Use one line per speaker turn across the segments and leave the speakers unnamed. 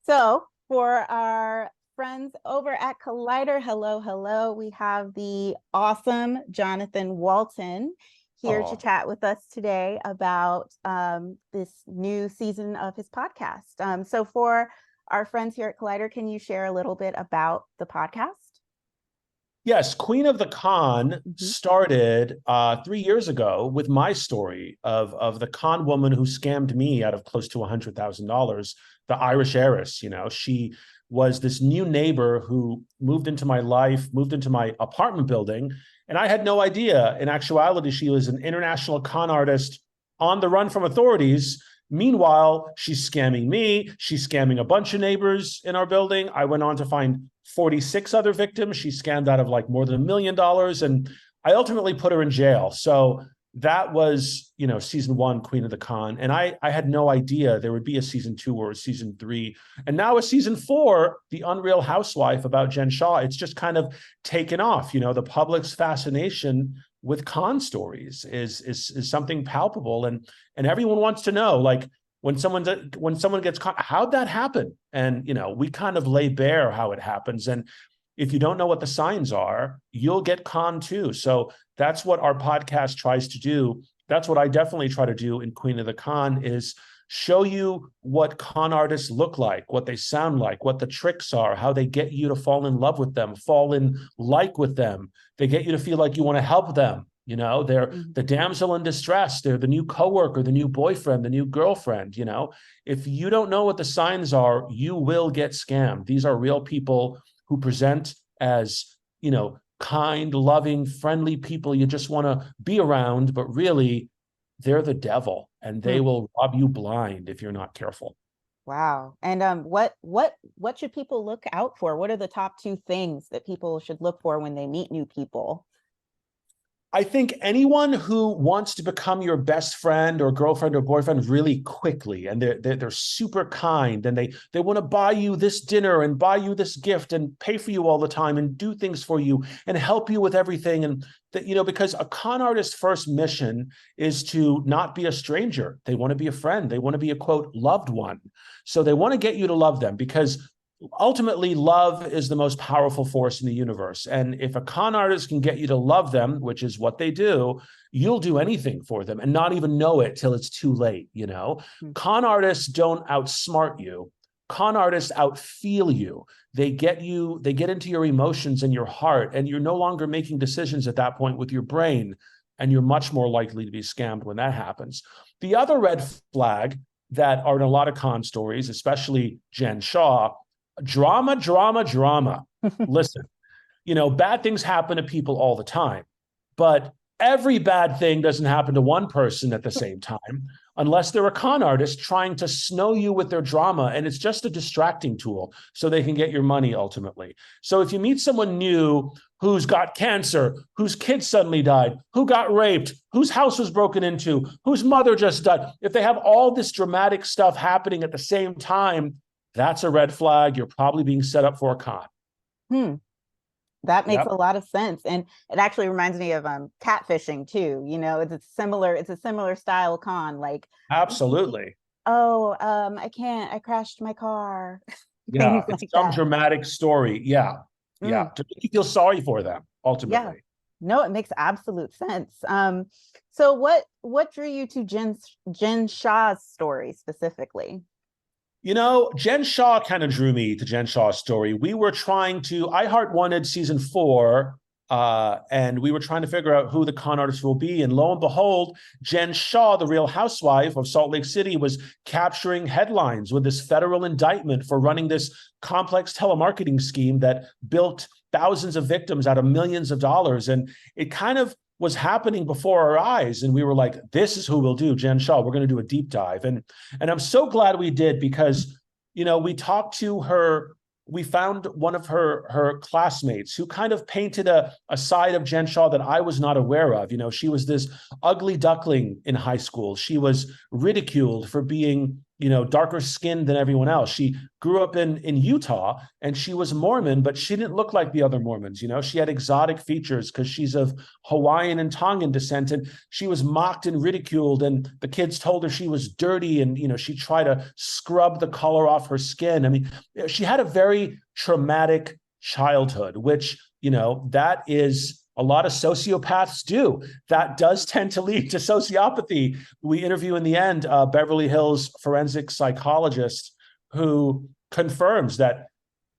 So for our friends over at Collider, hello, hello. We have the awesome Johnathan Walton here to
Oh,
chat with us today about this new season of his podcast. So for our friends here at Collider, can you share a little bit about the podcast?
yes. Queen of the Con
Mhm.
started 3 years ago with my story of the con woman who scammed me out of close to $100,000, the Irish heiress. She was this new neighbor who moved into my life, moved into my apartment building, and I had no idea. In actuality, she was an international con artist on the run from authorities. Meanwhile, she's scamming me. She's scamming a bunch of neighbors in our building. I went on to find 46 other victims. She scammed out of like more than $1 million. And I ultimately put her in jail. So that was, season one, Queen of the Con. And I had no idea there would be a season two or a season three. And now a season four, The Unreal Housewife about Jen Shah. It's just kind of taken off. The public's fascination with con stories is something palpable. And everyone wants to know, like, when someone gets caught, how'd that happen? And we kind of lay bare how it happens. And if you don't know what the signs are, you'll get conned too. So that's what our podcast tries to do. That's what I definitely try to do in Queen of the Con, is show you what con artists look like, what they sound like, what the tricks are, how they get you to fall in love with them, fall in like with them. They get you to feel like you want to help them. They're the damsel in distress. They're the new coworker, the new boyfriend, the new girlfriend. If you don't know what the signs are, you will get scammed. These are real people who present as, kind, loving, friendly people you just want to be around, but really they're the devil, and they will rob you blind if you're not careful.
Wow. And what should people look out for? What are the top two things that people should look for when they meet new people?
I think anyone who wants to become your best friend or girlfriend or boyfriend really quickly, and they're super kind, and they want to buy you this dinner and buy you this gift and pay for you all the time and do things for you and help you with everything. And that, because a con artist's first mission is to not be a stranger. They want to be a friend. They want to be a, quote, loved one. So they want to get you to love them, because ultimately love is the most powerful force in the universe. And if a con artist can get you to love them, which is what they do, you'll do anything for them and not even know it till it's too late. Con artists don't outsmart you. Con artists outfeel you. They get into your emotions and your heart, and you're no longer making decisions at that point with your brain, and you're much more likely to be scammed when that happens. The other red flag that are in a lot of con stories, especially Jen Shah: drama, drama, drama. Listen, bad things happen to people all the time, but every bad thing doesn't happen to one person at the same time, unless they're a con artist trying to snow you with their drama. And it's just a distracting tool so they can get your money ultimately. So if you meet someone new who's got cancer, whose kid suddenly died, who got raped, whose house was broken into, whose mother just died, if they have all this dramatic stuff happening at the same time, that's a red flag. You're probably being set up for a con.
That makes
Yep.
a lot of sense. And it actually reminds me of catfishing too. It's a similar style con, like,
Absolutely.
oh, I crashed my car.
Yeah.
Things
It's
like
some
that.
dramatic story. Yeah. Yeah.
Mm,
To make you feel sorry for them,
yeah.
ultimately.
No, it makes absolute sense. So what drew you to Jen Shah's story specifically?
Jen Shah kind of drew me to Jen Shah's story. iHeart wanted season four, and we were trying to figure out who the con artist will be. And lo and behold, Jen Shah, the Real Housewife of Salt Lake City, was capturing headlines with this federal indictment for running this complex telemarketing scheme that built thousands of victims out of millions of dollars. And it kind of was happening before our eyes. And we were like, this is who we'll do, Jen Shah. We're going to do a deep dive. And I'm so glad we did, because, we talked to her. We found one of her classmates who kind of painted a side of Jen Shah that I was not aware of. She was this ugly duckling in high school. She was ridiculed for being darker skinned than everyone else. She grew up in Utah, and she was Mormon, but she didn't look like the other Mormons. She had exotic features because she's of Hawaiian and Tongan descent, and she was mocked and ridiculed, and the kids told her she was dirty, and she tried to scrub the color off her skin. I mean, she had a very traumatic childhood, which that is a lot of sociopaths do. That does tend to lead to sociopathy. We interview in the end Beverly Hills forensic psychologist who confirms that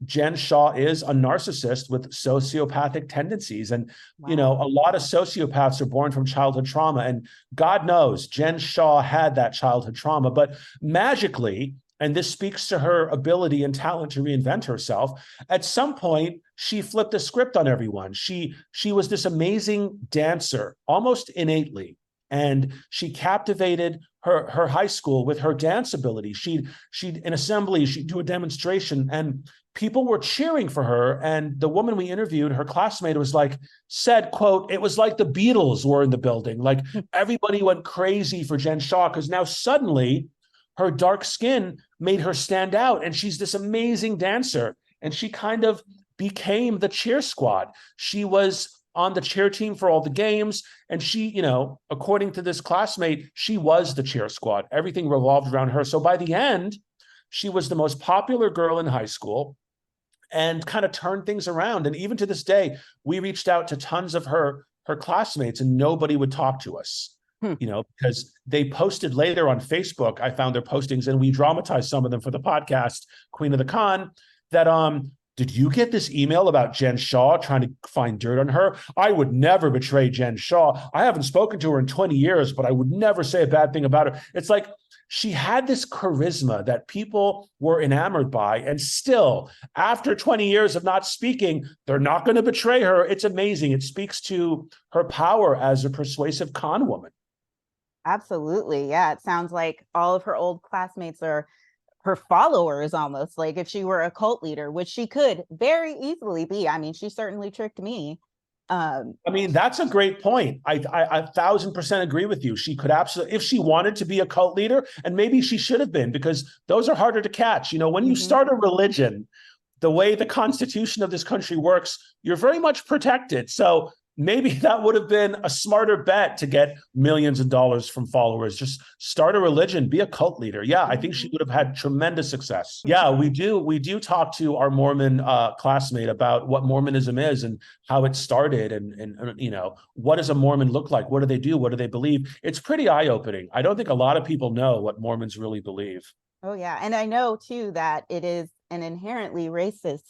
Jen Shah is a narcissist with sociopathic tendencies. And, a lot of sociopaths are born from childhood trauma. And God knows Jen Shah had that childhood trauma, but magically, and this speaks to her ability and talent to reinvent herself, at some point, she flipped the script on everyone. She was this amazing dancer, almost innately, and she captivated her high school with her dance ability. She'd in assembly, she'd do a demonstration, and people were cheering for her. And the woman we interviewed, her classmate, said, quote, "It was like the Beatles were in the building. Like everybody went crazy for Jen Shah because now suddenly her dark skin made her stand out, and she's this amazing dancer." And she kind of became the cheer squad. She was on the cheer team for all the games, and she, according to this classmate, she was the cheer squad. Everything revolved around her. So by the end, she was the most popular girl in high school and kind of turned things around. And even to this day, we reached out to tons of her classmates, and nobody would talk to us. Because they posted later on Facebook. I found their postings, and we dramatized some of them for the podcast, Queen of the Con, that did you get this email about Jen Shah trying to find dirt on her? I would never betray Jen Shah. I haven't spoken to her in 20 years, but I would never say a bad thing about her. It's like she had this charisma that people were enamored by, and still, after 20 years of not speaking, they're not going to betray her. It's amazing. It speaks to her power as a persuasive con woman.
Absolutely. Yeah. It sounds like all of her old classmates are her followers, almost like if she were a cult leader, which she could very easily be. I mean, she certainly tricked me.
I mean, that's a great point. I 1,000% agree with you. She could absolutely, if she wanted to be a cult leader, and maybe she should have been, because those are harder to catch. When you start a religion, the way the Constitution of this country works, you're very much protected. So maybe that would have been a smarter bet to get millions of dollars from followers. Just start a religion, be a cult leader. Yeah, I think she would have had tremendous success. Yeah, we do talk to our Mormon classmate about what Mormonism is and how it started, and what does a Mormon look like? What do they do? What do they believe? It's pretty eye-opening. I don't think a lot of people know what Mormons really believe.
Oh, yeah. And I know, too, that it is an inherently racist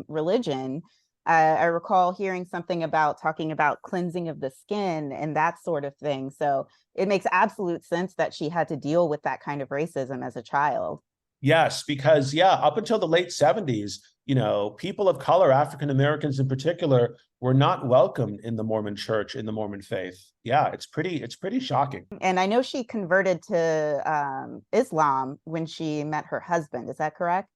religion. I recall hearing something about talking about cleansing of the skin and that sort of thing. So it makes absolute sense that she had to deal with that kind of racism as a child.
Yes, because up until the late 70s, people of color, African Americans in particular, were not welcome in the Mormon church, in the Mormon faith. Yeah, it's pretty shocking.
And I know she converted to Islam when she met her husband. Is that correct?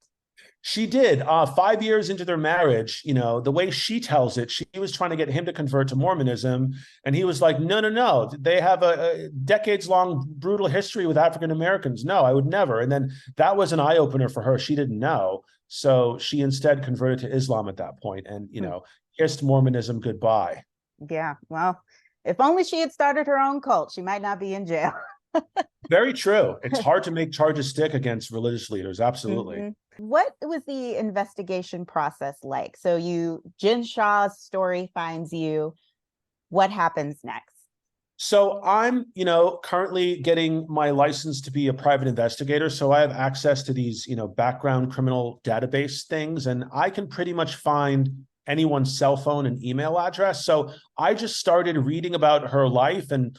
She did. 5 years into their marriage, the way she tells it, she was trying to get him to convert to Mormonism. And he was like, no. They have a decades-long brutal history with African Americans. No, I would never. And then that was an eye-opener for her. She didn't know. So she instead converted to Islam at that point and, kissed Mormonism goodbye.
Yeah, well, if only she had started her own cult, she might not be in jail.
Very true. It's hard to make charges stick against religious leaders. Absolutely.
Mm-hmm. What was the investigation process like? So Jen Shah's story finds you. What happens next?
So I'm, currently getting my license to be a private investigator. So I have access to these, background criminal database things, and I can pretty much find anyone's cell phone and email address. So I just started reading about her life and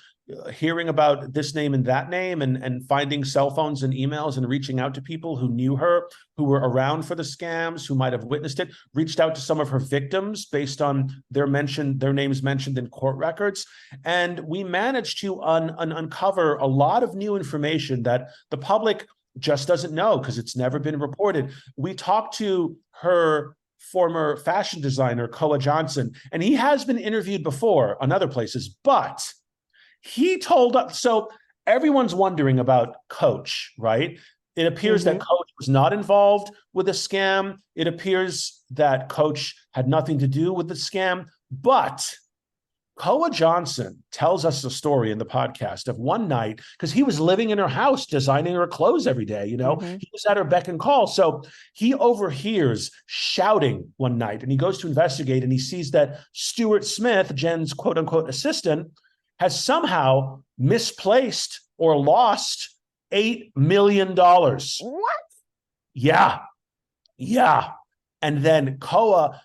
hearing about this name and that name, and finding cell phones and emails and reaching out to people who knew her, who were around for the scams, who might have witnessed it, reached out to some of her victims based on their names mentioned in court records. And we managed to uncover a lot of new information that the public just doesn't know because it's never been reported. We talked to her former fashion designer, Koa Johnson, and he has been interviewed before on other places, but he told us, so everyone's wondering about Coach, right? It appears that
Mm-hmm.
Coach was not involved with the scam. It appears that Coach had nothing to do with the scam. But Koa Johnson tells us a story in the podcast of one night, because he was living in her house designing her clothes every day.
Mm-hmm.
He was at her beck and call. So he overhears shouting one night, and he goes to investigate, and he sees that Stuart Smith, Jen's quote unquote assistant, has somehow misplaced or lost $8 million.
What?
Yeah. Yeah. And then Koa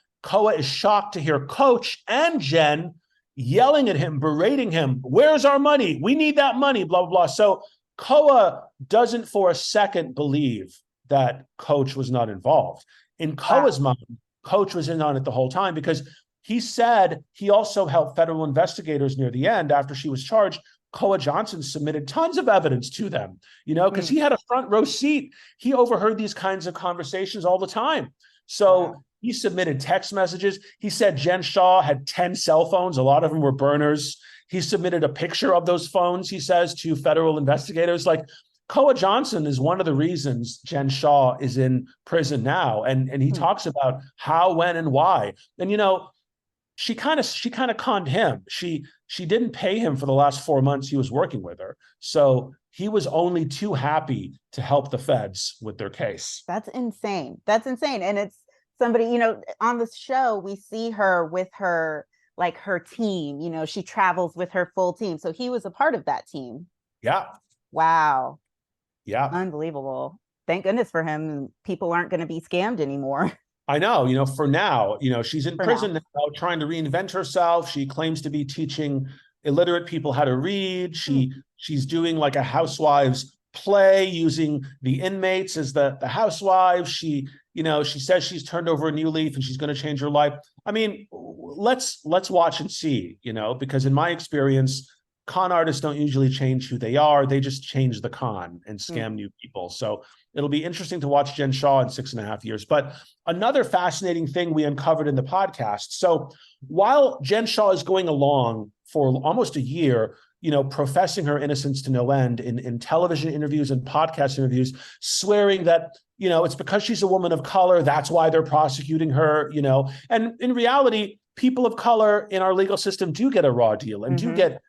is shocked to hear Coach and Jen yelling at him, berating him. Where's our money? We need that money, blah, blah, blah. So Koa doesn't for a second believe that Coach was not involved. In Koa's
Wow.
mind, Coach was in on it the whole time, because he said he also helped federal investigators near the end after she was charged. Koa Johnson submitted tons of evidence to them, because
Mm.
he had a front row seat. He overheard these kinds of conversations all the time. So
Wow.
he submitted text messages. He said Jen Shah had 10 cell phones. A lot of them were burners. He submitted a picture of those phones, he says, to federal investigators. Like, Koa Johnson is one of the reasons Jen Shah is in prison now. And he
Mm.
talks about how, when, and why. And, she kind of conned him. She didn't pay him for the last 4 months he was working with her. So he was only too happy to help the feds with their case.
That's insane. That's insane. And it's somebody, on the show, we see her with her, like her team, she travels with her full team. So he was a part of that team.
Yeah.
Wow.
Yeah.
Unbelievable. Thank goodness for him. People aren't going to be scammed anymore.
I know, for now, she's in
For now.
prison now trying to reinvent herself. She claims to be teaching illiterate people how to read.
Hmm.
She's doing like a Housewives play using the inmates as the housewives. She says she's turned over a new leaf and she's going to change her life. I mean, let's watch and see, because in my experience, con artists don't usually change who they are. They just change the con and
Hmm.
scam new people. So it'll be interesting to watch Jen Shah in 6.5 years. But another fascinating thing we uncovered in the podcast. So while Jen Shah is going along for almost a year, professing her innocence to no end in television interviews and podcast interviews, swearing that, it's because she's a woman of color, that's why they're prosecuting her, and in reality, people of color in our legal system do get a raw deal and do
Mm-hmm.
get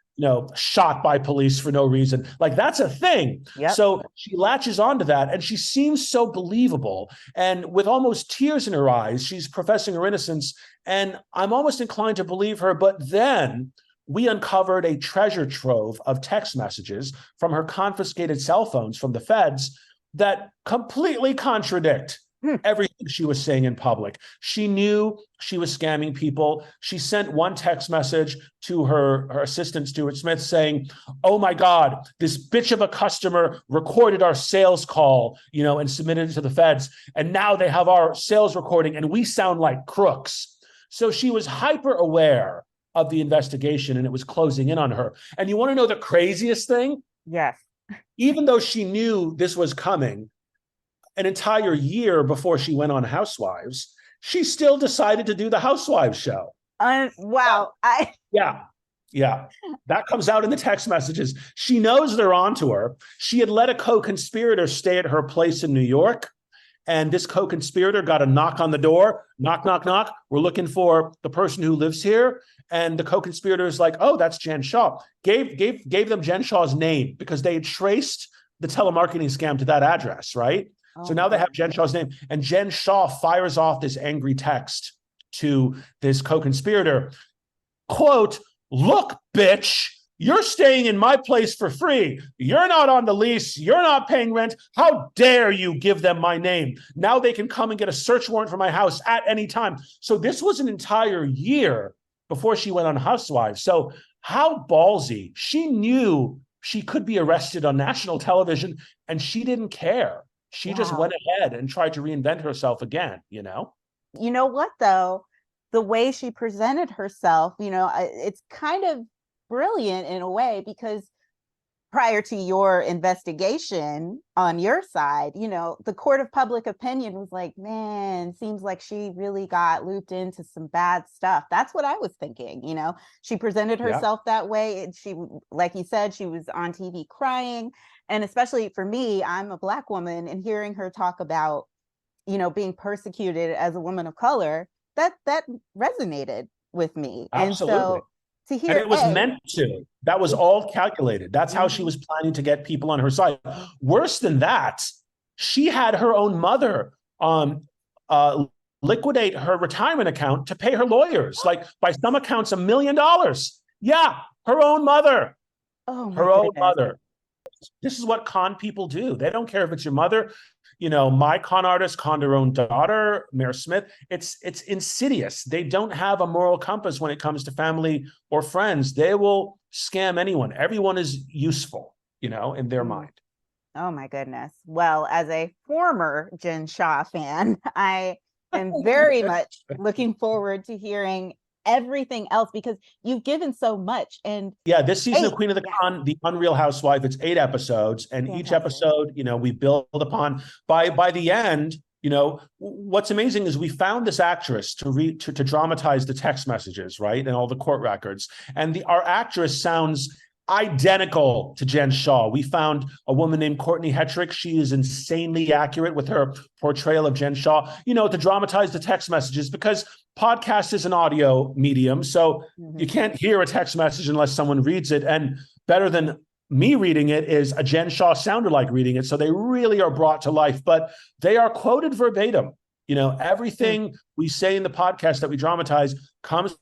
shot by police for no reason. Like, that's a thing.
Yep.
So she latches onto that, and she seems so believable. And with almost tears in her eyes, she's professing her innocence. And I'm almost inclined to believe her. But then we uncovered a treasure trove of text messages from her confiscated cell phones from the feds that completely contradict everything she was saying in public. She knew she was scamming people. She sent one text message to her assistant, Stuart Smith, saying, "Oh my God, this bitch of a customer recorded our sales call, and submitted it to the feds. And now they have our sales recording and we sound like crooks." So she was hyper aware of the investigation and it was closing in on her. And you want to know the craziest thing?
Yes.
Even though she knew this was coming, an entire year before she went on Housewives, she still decided to do the Housewives show.
Wow.
Yeah. That comes out in the text messages. She knows they're onto her. She had let a co-conspirator stay at her place in New York. And this co-conspirator got a knock on the door. Knock, knock, knock. We're looking for the person who lives here. And the co-conspirator is like, "Oh, that's Jen Shah." Gave them Jen Shah's name because they had traced the telemarketing scam to that address, right? So now they have Jen Shah's name, and Jen Shah fires off this angry text to this co-conspirator. Quote, "Look, bitch, you're staying in my place for free. You're not on the lease. You're not paying rent. How dare you give them my name? Now they can come and get a search warrant for my house at any time." So this was an entire year before she went on Housewives. So how ballsy. She knew she could be arrested on national television, and she didn't care. She just went ahead and tried to reinvent herself again,
You know what, though? The way she presented herself, it's kind of brilliant in a way, because prior to your investigation on your side, the court of public opinion was like, man, seems like she really got looped into some bad stuff. That's what I was thinking. She presented
Yeah,
herself that way. And she, like you said, she was on TV crying. And especially for me, I'm a Black woman, and hearing her talk about, being persecuted as a woman of color, that resonated with me. And
absolutely.
so to
And
hear
it was meant to. That was all calculated. That's how she
Mhm.
was planning to get people on her side. Worse than that, she had her own mother uh, liquidate her retirement account to pay her lawyers. Like, by some accounts, $1 million. Yeah, her own mother.
Oh my
Her own
goodness.
mother. This is what con people do. They don't care if it's your mother. My con artist conned her own daughter, Mayor Smith. It's insidious. They don't have a moral compass when it comes to family or friends. They will scam anyone. Everyone is useful, in their mind.
Oh my goodness. Well, as a former Jen Shah fan, I am very much looking forward to hearing everything else, because you've given so much. And
Yeah, this season of
eight,
Queen of the
yeah,
Con, The Unreal Housewife, it's 8 episodes, and each
fantastic.
episode, we build upon. By the end, what's amazing is we found this actress to dramatize the text messages, right, and all the court records, and our actress sounds identical to Jen Shah. We found a woman named Courtney Hetrick. She is insanely accurate with her portrayal of Jen Shah, to dramatize the text messages, because podcast is an audio medium. So you can't hear a text message unless someone reads it. And better than me reading it is a Jen Shah sounder like reading it. So they really are brought to life, but they are quoted verbatim. Everything we say in the podcast that we dramatize comes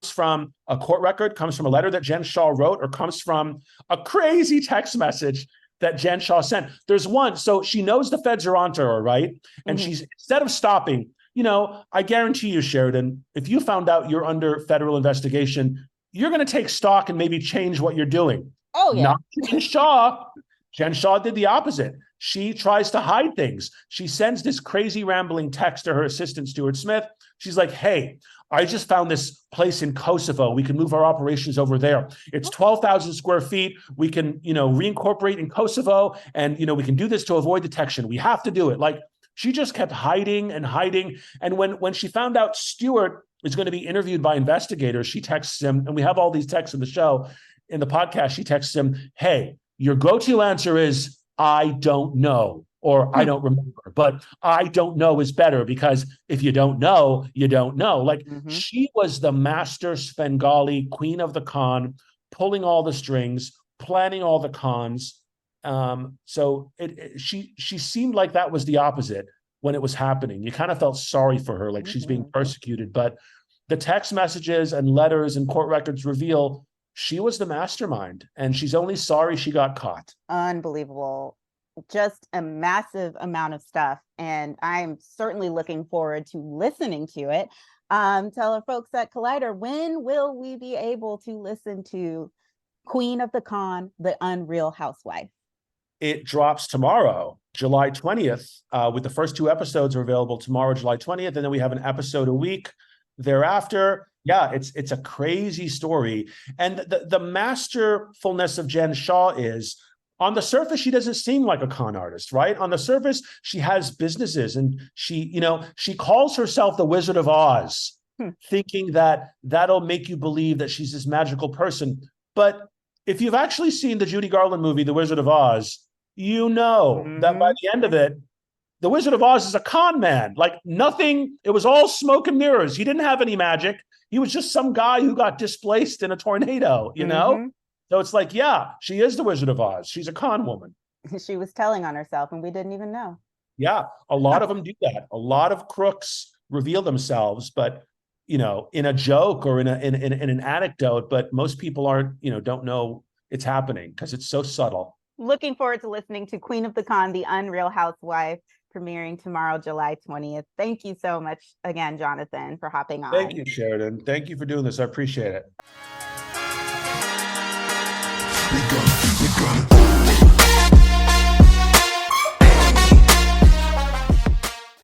from a court record, comes from a letter that Jen Shah wrote, or comes from a crazy text message that Jen Shah sent. There's one, so she knows the feds are onto her, right? And she's, instead of stopping, I guarantee you, Sheridan, if you found out you're under federal investigation, you're going to take stock and maybe change what you're doing.
Oh yeah.
Not Jen Shah. Jen Shah did the opposite. She tries to hide things. She sends this crazy rambling text to her assistant, Stuart Smith. She's like, hey, I just found this place in Kosovo. We can move our operations over there. It's 12,000 square feet. We can, reincorporate in Kosovo, and, we can do this to avoid detection. We have to do it. Like, she just kept hiding and hiding. And when she found out Stuart is going to be interviewed by investigators, she texts him, and we have all these texts in the show, in the podcast. She texts him, hey, your go-to answer is, I don't know, or I don't remember, but I don't know is better, because if you don't know, you don't know. Like, she was the master Svengali, queen of the con, pulling all the strings, planning all the cons. So she seemed like that was the opposite when it was happening. You kind of felt sorry for her, like she's being persecuted, but the text messages and letters and court records reveal she was the mastermind, and she's only sorry she got caught.
Unbelievable. Just a massive amount of stuff. And I'm certainly looking forward to listening to it. Tell our folks at Collider, when will we be able to listen to Queen of the Con, The Unreal Housewife?
It drops tomorrow, July 20th, with the first 2 episodes are available tomorrow, July 20th. And then we have an episode a week thereafter. Yeah, it's a crazy story. And the masterfulness of Jen Shah is, on the surface, she doesn't seem like a con artist, right? On the surface, she has businesses, and she calls herself the Wizard of Oz, thinking that that'll make you believe that she's this magical person. But if you've actually seen the Judy Garland movie, The Wizard of Oz, that by the end of it, the Wizard of Oz is a con man. Like, nothing, it was all smoke and mirrors. He didn't have any magic. He was just some guy who got displaced in a tornado, So it's like, yeah, she is the Wizard of Oz. She's a con woman.
She was telling on herself, and we didn't even know.
Yeah, a lot of them do that. A lot of crooks reveal themselves, but in a joke or in an anecdote. But most people don't know it's happening because it's so subtle.
Looking forward to listening to Queen of the Con, The Unreal Housewife, premiering tomorrow, July 20th. Thank you so much again, Johnathan, for hopping on.
Thank you, Sheridan. Thank you for doing this. I appreciate it.